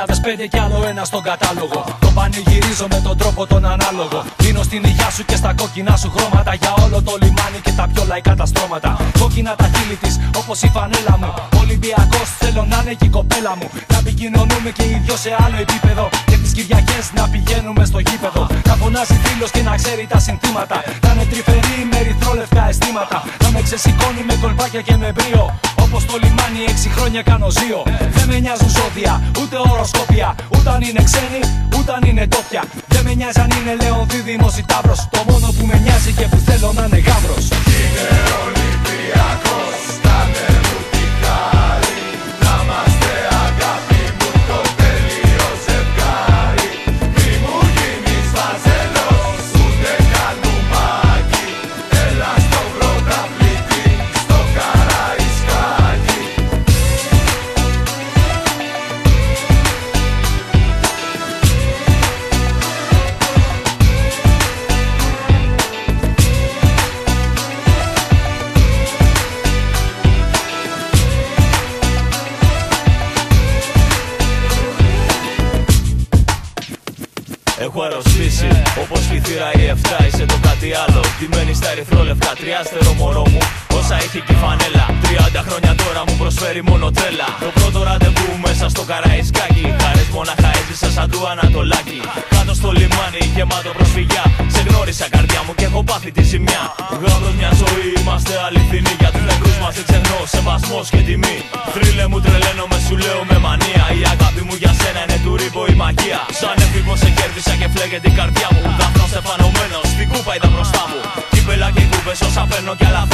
2005 κι άλλο ένα στον κατάλογο. Το πανηγυρίζω με τον τρόπο τον ανάλογο. Δίνω στην υγειά σου και στα κόκκινα σου χρώματα. Για όλο το λιμάνι και τα πιο λαϊκά τα στρώματα. Κόκκινα τα χείλη της όπως η φανέλα μου. Ολυμπιακός θέλω να είναι και η κοπέλα μου. Να επικοινωνούμε και οι δυο σε άλλο επίπεδο. Και τις Κυριακές να πηγαίνουμε στο γήπεδο. Να φωνάζει φίλος και να ξέρει τα συνθήματα. Να είναι τρυφερή με ερυθρόλευκα αισθήματα. Να με ξεσηκώνει με κολπάκια και με μπρίο. Όπως το λιμάνι 6 χρόνια κάνω ζύο. Δεν με νοιάζουν ζώδια, ούτε οροσκόπια. Ούτε αν είναι ξένοι, ούτε αν είναι ντόπια. Δεν με νοιάζει αν είναι Λέων, Δίδυμος ή Ταύρος. Το μόνο που με νοιάζει και που θέλω να είναι γάβρος. Είναι Ολυμπιακός, κάνε μου τη χάρη. Να είμαστε αγάπη μου το τέλειο ζευγάρι. Μη μου γίνεις βαζελός, ούτε καν μάκι. Έλα στο πρωταθλητή, στο Καραϊσκάκι. Έχω αρρωστήσει όπως η θύρα η 7, είσαι το κάτι άλλο. Ντυμένη στα ερυθρόλευκα, τριάστερο μωρό μου, όσα έχει και η φανέλα. 30 χρόνια τώρα μου προσφέρει μόνο τρέλα. Το πρώτο ραντεβού μέσα στο Καραϊσκάκι. Χαρές μονάχα έζησα σαν του Ανατολάκη. Κάτω στο λιμάνι γεμάτο προσφυγιά. Σε γνώρισα καρδιά μου και έχω πάθει τη ζημιά. Γάβρος μια ζωή, είμαστε αληθινοί. Για τους νεκρούς μας εξεχνώ, σεβασμός και τιμή. Θρύλε μου τρελαίνομαι, σου λέω με μανία. Η αγάπη μου για σένα είναι του ρήπο η μαγεία. Σαν έφηβο σε κέρδισα και φλέγεται η καρδιά μου. Δάφνος εφανωμένος, στην κούπα είδα μπροστά μου. Κύπελα και κούπες όσα παίρνω κι άλλα